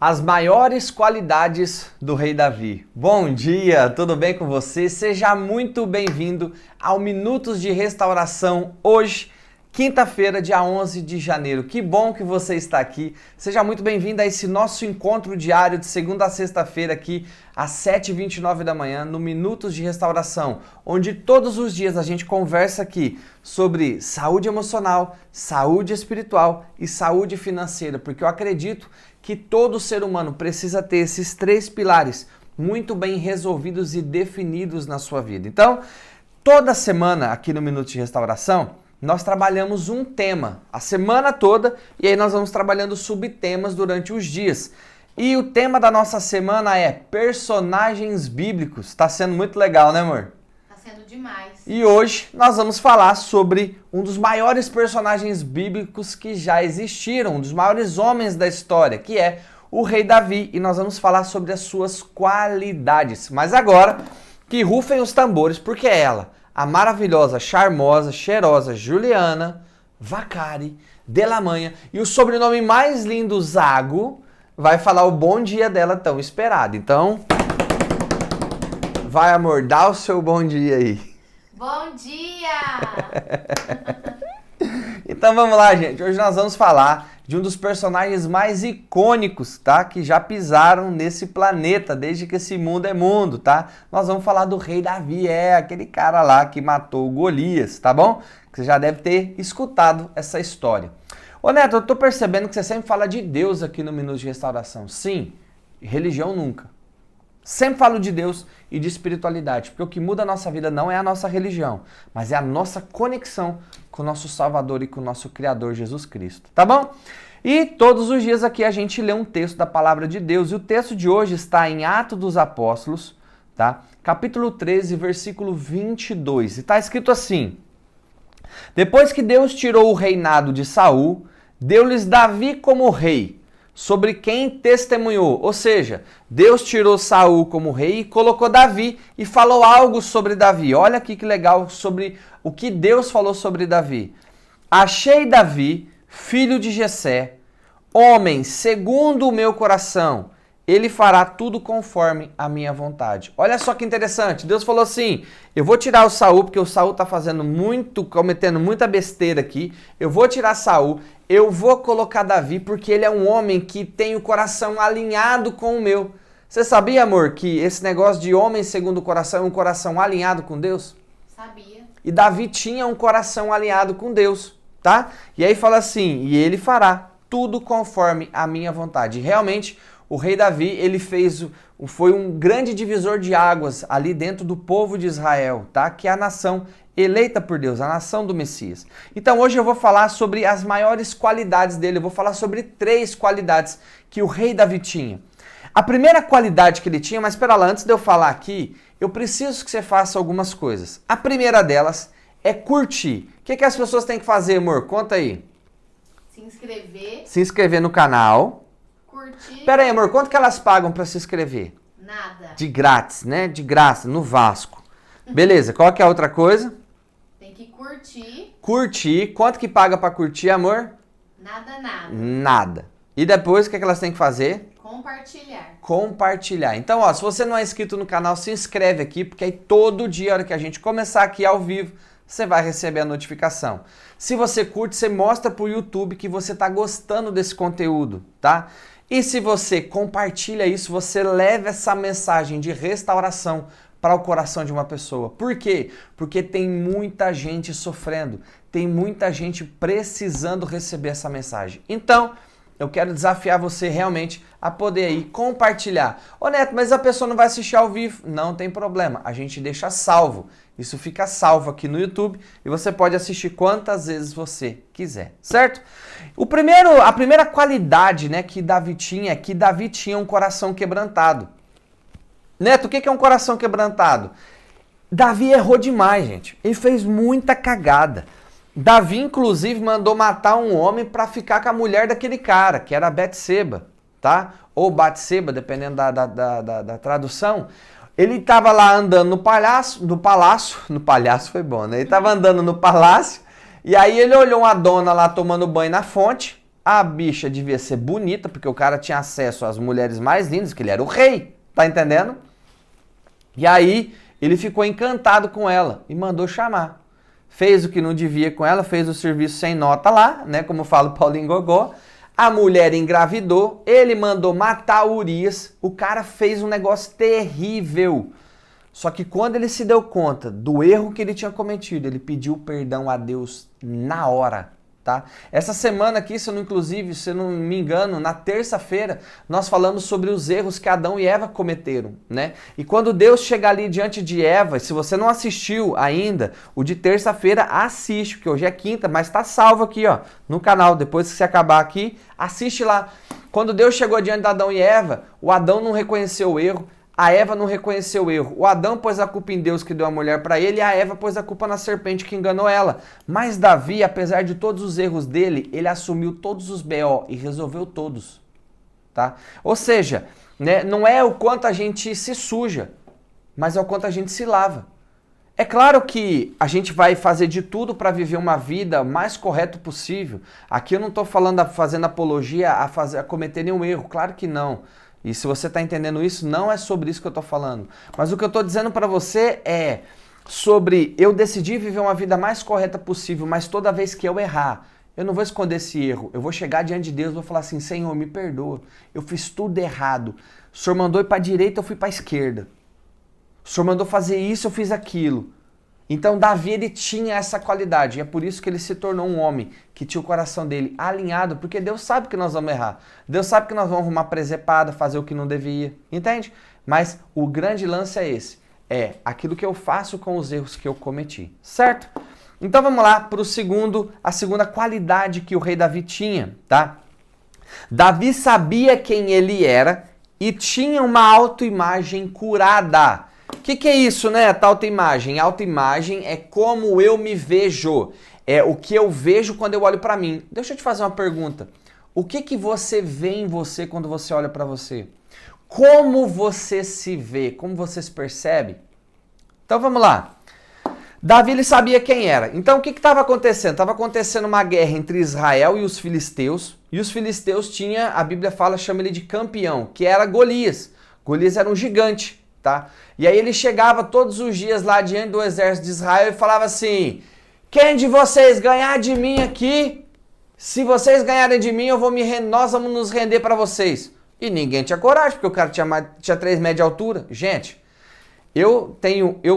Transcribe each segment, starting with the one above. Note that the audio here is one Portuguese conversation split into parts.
As maiores qualidades do rei Davi. Bom dia, tudo bem com você? Seja muito bem-vindo ao Minutos de Restauração hoje, quinta-feira, dia 11 de janeiro. Que bom que você está aqui. Seja muito bem-vindo a esse nosso encontro diário de segunda a sexta-feira aqui às 7h29 da manhã no Minutos de Restauração, onde todos os dias a gente conversa aqui sobre saúde emocional, saúde espiritual e saúde financeira, porque eu acredito que todo ser humano precisa ter esses três pilares muito bem resolvidos e definidos na sua vida. Então, toda semana aqui no Minuto de Restauração, nós trabalhamos um tema a semana toda e aí nós vamos trabalhando subtemas durante os dias. E o tema da nossa semana é personagens bíblicos. Tá sendo muito legal, né, amor? Tá sendo demais. E hoje nós vamos falar sobre um dos maiores personagens bíblicos que já existiram, um dos maiores homens da história, que é o rei Davi, e nós vamos falar sobre as suas qualidades. Mas agora, que rufem os tambores, porque é ela, a maravilhosa, charmosa, cheirosa Juliana Vacari Delamanha, e o sobrenome mais lindo, Zago, vai falar o bom dia dela tão esperado. Então, vai, amor, dá o seu bom dia aí. Bom dia! Então vamos lá, gente. Hoje nós vamos falar de um dos personagens mais icônicos, tá? Que já pisaram nesse planeta desde que esse mundo é mundo, tá? Nós vamos falar do rei Davi, aquele cara lá que matou Golias, tá bom? Que você já deve ter escutado essa história. Ô Neto, eu tô percebendo que você sempre fala de Deus aqui no Minuto de Restauração. Sim, religião nunca. Sempre falo de Deus e de espiritualidade, porque o que muda a nossa vida não é a nossa religião, mas é a nossa conexão com o nosso Salvador e com o nosso Criador Jesus Cristo, tá bom? E todos os dias aqui a gente lê um texto da Palavra de Deus, e o texto de hoje está em Atos dos Apóstolos, tá? Capítulo 13, versículo 22, e está escrito assim: depois que Deus tirou o reinado de Saul, deu-lhes Davi como rei, sobre quem testemunhou. Ou seja, Deus tirou Saul como rei e colocou Davi e falou algo sobre Davi. Olha aqui que legal sobre o que Deus falou sobre Davi. Achei Davi, filho de Jessé, homem segundo o meu coração. Ele fará tudo conforme a minha vontade. Olha só que interessante. Deus falou assim: eu vou tirar o Saul, porque o Saul está cometendo muita besteira aqui. Eu vou tirar Saul. Eu vou colocar Davi, porque ele é um homem que tem o coração alinhado com o meu. Você sabia, amor, que esse negócio de homem segundo o coração é um coração alinhado com Deus? Sabia. E Davi tinha um coração alinhado com Deus, tá? E aí fala assim: e ele fará tudo conforme a minha vontade. E realmente, o rei Davi, ele foi um grande divisor de águas ali dentro do povo de Israel, tá? Que é a nação eleita por Deus, a nação do Messias. Então hoje eu vou falar sobre as maiores qualidades dele, eu vou falar sobre 3 qualidades que o rei Davi tinha. A primeira qualidade que ele tinha, mas espera lá, antes de eu falar aqui, eu preciso que você faça algumas coisas. A primeira delas é curtir. O que as pessoas têm que fazer, amor? Conta aí. Se inscrever. Se inscrever no canal. Curtir. Pera aí, amor, quanto que elas pagam para se inscrever? Nada. De grátis, né? De graça, no Vasco. Beleza, qual que é a outra coisa? Tem que curtir. Curtir. Quanto que paga para curtir, amor? Nada, nada. Nada. E depois, o que elas têm que fazer? Compartilhar. Compartilhar. Então, ó, se você não é inscrito no canal, se inscreve aqui, porque aí todo dia, a hora que a gente começar aqui ao vivo, você vai receber a notificação. Se você curte, você mostra pro YouTube que você tá gostando desse conteúdo, tá? E se você compartilha isso, você leva essa mensagem de restauração para o coração de uma pessoa. Por quê? Porque tem muita gente sofrendo, tem muita gente precisando receber essa mensagem. Então, eu quero desafiar você realmente a poder aí compartilhar. Ô Neto, mas a pessoa não vai assistir ao vivo? Não tem problema, a gente deixa salvo. Isso fica salvo aqui no YouTube e você pode assistir quantas vezes você quiser, certo? A primeira qualidade, né, que Davi tinha é que Davi tinha um coração quebrantado. Neto, o que é um coração quebrantado? Davi errou demais, gente. Ele fez muita cagada. Davi, inclusive, mandou matar um homem para ficar com a mulher daquele cara, que era Betseba, tá? Ou Batseba, dependendo da tradução. Ele estava lá andando no palácio foi bom, né? Ele estava andando no palácio, e aí ele olhou uma dona lá tomando banho na fonte, A bicha devia ser bonita, porque o cara tinha acesso às mulheres mais lindas, que ele era o rei, tá entendendo? E aí ele ficou encantado com ela e mandou chamar. Fez o que não devia com ela, fez o serviço sem nota lá, né? Como fala o Paulinho Gogó. A mulher engravidou, ele mandou matar Urias. O cara fez um negócio terrível. Só que quando ele se deu conta do erro que ele tinha cometido, ele pediu perdão a Deus na hora, tá? Essa semana aqui, se eu não me engano, na terça-feira, nós falamos sobre os erros que Adão e Eva cometeram, né? E quando Deus chega ali diante de Eva, se você não assistiu ainda, o de terça-feira, assiste, porque hoje é quinta, mas tá salvo aqui, ó, no canal. Depois que você acabar aqui, assiste lá. Quando Deus chegou diante de Adão e Eva, o Adão não reconheceu o erro, a Eva não reconheceu o erro. O Adão pôs a culpa em Deus que deu a mulher para ele e a Eva pôs a culpa na serpente que enganou ela. Mas Davi, apesar de todos os erros dele, ele assumiu todos os BO e resolveu todos. Tá? Ou seja, né, não é o quanto a gente se suja, mas é o quanto a gente se lava. É claro que a gente vai fazer de tudo para viver uma vida mais correta possível. Aqui eu não estou fazendo apologia a cometer nenhum erro, claro que não. E se você está entendendo isso, não é sobre isso que eu estou falando. Mas o que eu estou dizendo para você é sobre eu decidir viver uma vida mais correta possível, mas toda vez que eu errar, eu não vou esconder esse erro. Eu vou chegar diante de Deus e vou falar assim, Senhor, me perdoa. Eu fiz tudo errado. O Senhor mandou ir para a direita, eu fui para a esquerda. O Senhor mandou fazer isso, eu fiz aquilo. Então Davi, ele tinha essa qualidade, e é por isso que ele se tornou um homem que tinha o coração dele alinhado, porque Deus sabe que nós vamos errar. Deus sabe que nós vamos arrumar presepada, fazer o que não devia, entende? Mas o grande lance é esse, é aquilo que eu faço com os erros que eu cometi, certo? Então vamos lá para a segunda qualidade que o rei Davi tinha, tá? Davi sabia quem ele era e tinha uma autoimagem curada. O que é isso, né? A autoimagem? A autoimagem é como eu me vejo. É o que eu vejo quando eu olho para mim. Deixa eu te fazer uma pergunta. O que você vê em você quando você olha para você? Como você se vê? Como você se percebe? Então vamos lá. Davi, ele sabia quem era. Então o que estava acontecendo? Estava acontecendo uma guerra entre Israel e os filisteus. E os filisteus tinham, a Bíblia chama ele de campeão, que era Golias. Golias era um gigante. Tá? E aí ele chegava todos os dias lá diante do exército de Israel e falava assim, quem de vocês ganhar de mim aqui, se vocês ganharem de mim, nós vamos nos render para vocês. E ninguém tinha coragem, porque o cara tinha 3 metros de altura. Gente, eu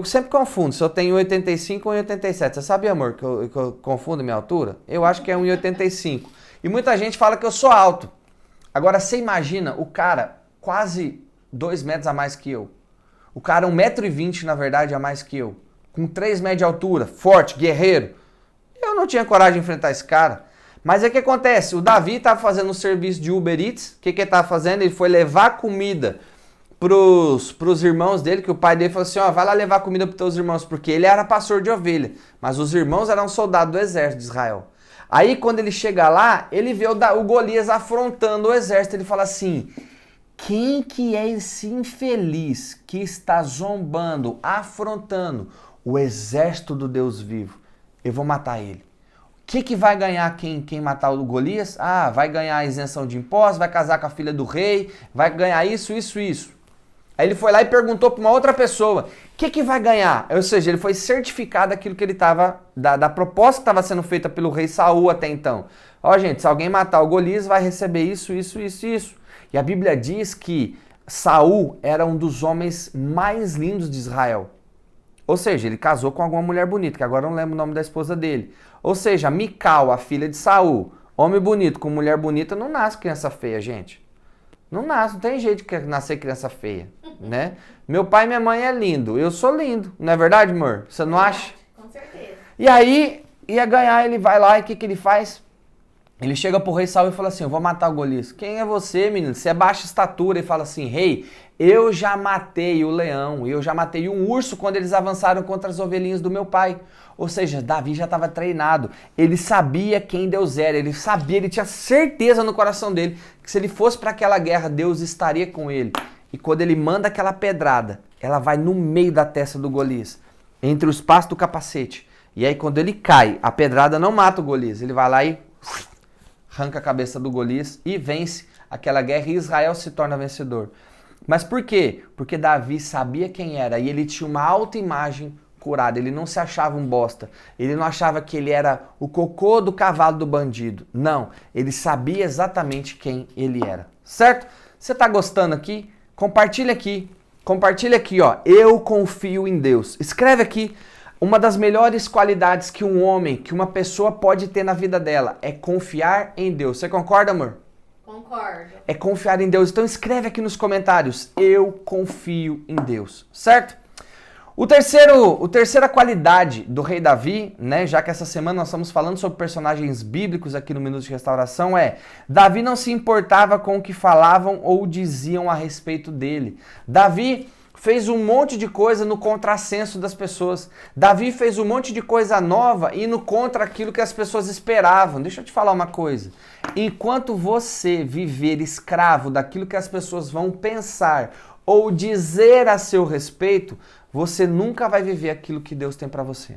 sempre confundo se eu tenho 1,85 ou 1,87. Você sabe, amor, que eu confundo minha altura? Eu acho que é 1,85. E muita gente fala que eu sou alto. Agora, você imagina o cara quase 2 metros a mais que eu. O cara 1,20 m, na verdade, a mais que eu. Com 3 metros de altura, forte, guerreiro. Eu não tinha coragem de enfrentar esse cara. Mas é que acontece, o Davi estava fazendo um serviço de Uber Eats. O que ele estava fazendo? Ele foi levar comida pros irmãos dele, que o pai dele falou assim, ó, vai lá levar comida pros teus irmãos, porque ele era pastor de ovelha. Mas os irmãos eram soldados do exército de Israel. Aí quando ele chega lá, ele vê o Golias afrontando o exército. Ele fala assim... Quem que é esse infeliz que está zombando, afrontando o exército do Deus vivo? Eu vou matar ele. O que vai ganhar quem matar o Golias? Ah, vai ganhar a isenção de impostos, vai casar com a filha do rei, vai ganhar isso. Aí ele foi lá e perguntou para uma outra pessoa, o que vai ganhar? Ou seja, ele foi certificado daquilo que ele estava, da proposta que estava sendo feita pelo rei Saul até então. Ó, gente, se alguém matar o Golias, vai receber isso. E a Bíblia diz que Saul era um dos homens mais lindos de Israel. Ou seja, ele casou com alguma mulher bonita, que agora eu não lembro o nome da esposa dele. Ou seja, Mical, a filha de Saul, homem bonito com mulher bonita, não nasce criança feia, gente. Não nasce, não tem jeito de nascer criança feia, né? Meu pai e minha mãe é lindo, eu sou lindo, não é verdade, amor? Você não acha? Com certeza. E aí, ia ganhar, ele vai lá e o que ele faz? Ele chega pro rei Saul e fala assim, eu vou matar o Golias. Quem é você, menino? Você é baixa estatura. E fala assim, rei, eu já matei o leão, eu já matei um urso quando eles avançaram contra as ovelhinhas do meu pai. Ou seja, Davi já estava treinado. Ele sabia quem Deus era, ele tinha certeza no coração dele que se ele fosse para aquela guerra, Deus estaria com ele. E quando ele manda aquela pedrada, ela vai no meio da testa do Golias, entre os espaço do capacete. E aí quando ele cai, a pedrada não mata o Golias, ele vai lá e arranca a cabeça do Golias e vence aquela guerra e Israel se torna vencedor. Mas por quê? Porque Davi sabia quem era e ele tinha uma autoimagem curada. Ele não se achava um bosta. Ele não achava que ele era o cocô do cavalo do bandido. Não, ele sabia exatamente quem ele era. Certo? Você tá gostando aqui? Compartilha aqui. Compartilha aqui, ó. Eu confio em Deus. Escreve aqui. Uma das melhores qualidades que um homem, que uma pessoa pode ter na vida dela é confiar em Deus. Você concorda, amor? Concordo. É confiar em Deus. Então escreve aqui nos comentários. Eu confio em Deus. Certo? A terceira qualidade do rei Davi, né, já que essa semana nós estamos falando sobre personagens bíblicos aqui no Minuto de Restauração, é Davi não se importava com o que falavam ou diziam a respeito dele. Davi fez um monte de coisa no contrassenso das pessoas. Davi fez um monte de coisa nova indo contra aquilo que as pessoas esperavam. Deixa eu te falar uma coisa. Enquanto você viver escravo daquilo que as pessoas vão pensar ou dizer a seu respeito, você nunca vai viver aquilo que Deus tem para você.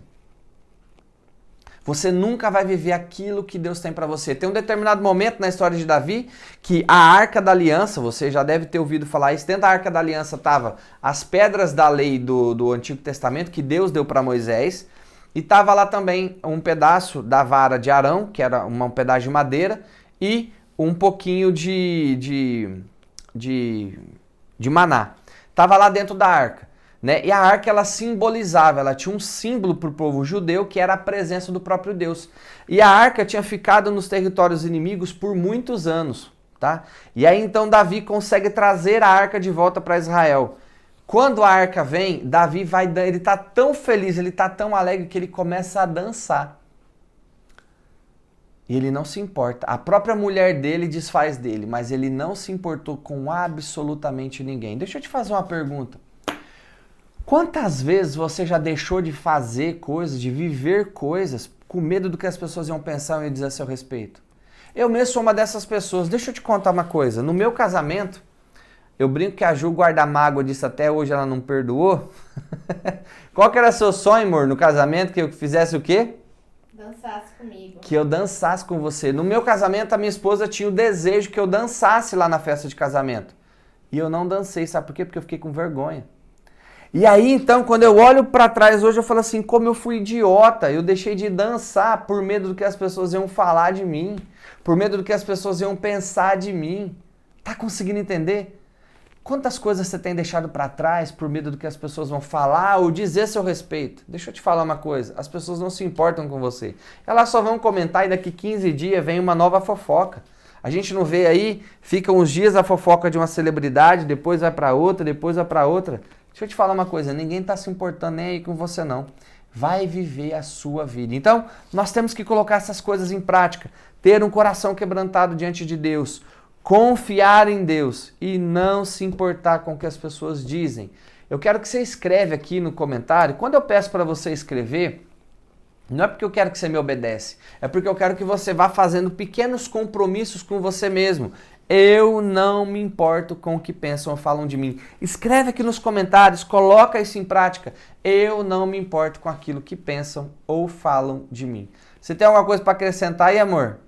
Você nunca vai viver aquilo que Deus tem para você. Tem um determinado momento na história de Davi que a Arca da Aliança, você já deve ter ouvido falar isso, dentro da Arca da Aliança estava as pedras da lei do Antigo Testamento que Deus deu para Moisés e estava lá também um pedaço da vara de Arão, que era um pedaço de madeira, e um pouquinho de maná. Estava lá dentro da Arca. Né? E a arca ela simbolizava, ela tinha um símbolo para o povo judeu que era a presença do próprio Deus. E a arca tinha ficado nos territórios inimigos por muitos anos. Tá? E aí então Davi consegue trazer a arca de volta para Israel. Quando a arca vem, Davi ele está tão feliz, ele está tão alegre que ele começa a dançar. E ele não se importa. A própria mulher dele desfaz dele, mas ele não se importou com absolutamente ninguém. Deixa eu te fazer uma pergunta. Quantas vezes você já deixou de fazer coisas, de viver coisas, com medo do que as pessoas iam pensar e dizer a seu respeito? Eu mesmo sou uma dessas pessoas. Deixa eu te contar uma coisa. No meu casamento, eu brinco que a Ju guarda mágoa disso até hoje, ela não perdoou. Qual que era seu sonho, amor, no casamento? Que eu fizesse o quê? Dançasse comigo. Que eu dançasse com você. No meu casamento, a minha esposa tinha o desejo que eu dançasse lá na festa de casamento. E eu não dancei, sabe por quê? Porque eu fiquei com vergonha. E aí, então, quando eu olho pra trás hoje, eu falo assim, como eu fui idiota. Eu deixei de dançar por medo do que as pessoas iam falar de mim. Por medo do que as pessoas iam pensar de mim. Tá conseguindo entender? Quantas coisas você tem deixado pra trás por medo do que as pessoas vão falar ou dizer a seu respeito? Deixa eu te falar uma coisa. As pessoas não se importam com você. Elas só vão comentar e daqui 15 dias vem uma nova fofoca. A gente não vê aí, fica uns dias a fofoca de uma celebridade, depois vai pra outra, depois vai pra outra. Deixa eu te falar uma coisa, ninguém está se importando nem aí com você não. Vai viver a sua vida. Então, nós temos que colocar essas coisas em prática. Ter um coração quebrantado diante de Deus. Confiar em Deus e não se importar com o que as pessoas dizem. Eu quero que você escreve aqui no comentário. Quando eu peço para você escrever, não é porque eu quero que você me obedece. É porque eu quero que você vá fazendo pequenos compromissos com você mesmo. Eu não me importo com o que pensam ou falam de mim. Escreve aqui nos comentários, coloca isso em prática. Eu não me importo com aquilo que pensam ou falam de mim. Você tem alguma coisa para acrescentar aí, amor?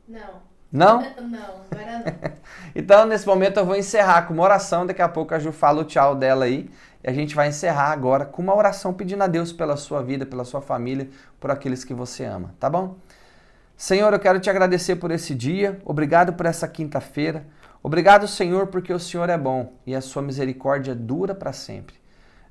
Não. Não? Não, agora não. Então, nesse momento eu vou encerrar com uma oração. Daqui a pouco a Ju fala o tchau dela aí. E a gente vai encerrar agora com uma oração pedindo a Deus pela sua vida, pela sua família, por aqueles que você ama, tá bom? Senhor, eu quero te agradecer por esse dia, obrigado por essa quinta-feira, obrigado, Senhor, porque o Senhor é bom e a sua misericórdia dura para sempre.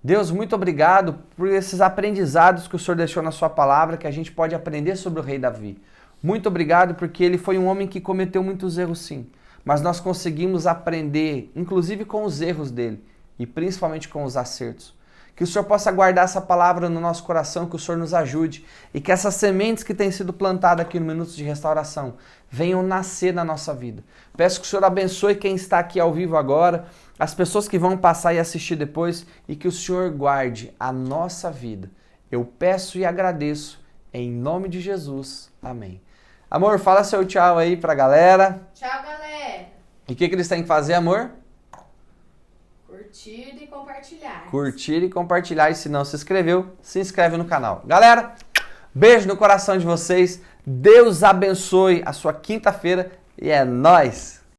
Deus, muito obrigado por esses aprendizados que o Senhor deixou na sua palavra, que a gente pode aprender sobre o rei Davi. Muito obrigado porque ele foi um homem que cometeu muitos erros sim, mas nós conseguimos aprender, inclusive com os erros dele e principalmente com os acertos. Que o Senhor possa guardar essa palavra no nosso coração, que o Senhor nos ajude e que essas sementes que têm sido plantadas aqui no Minutos de Restauração venham nascer na nossa vida. Peço que o Senhor abençoe quem está aqui ao vivo agora, as pessoas que vão passar e assistir depois e que o Senhor guarde a nossa vida. Eu peço e agradeço em nome de Jesus. Amém. Amor, fala seu tchau aí pra galera. Tchau, galera. E o que eles têm que fazer, amor? Curtir e compartilhar. Curtir e compartilhar. E se não se inscreveu, se inscreve no canal. Galera, Beijo no coração de vocês. Deus abençoe a sua quinta-feira e é nóis!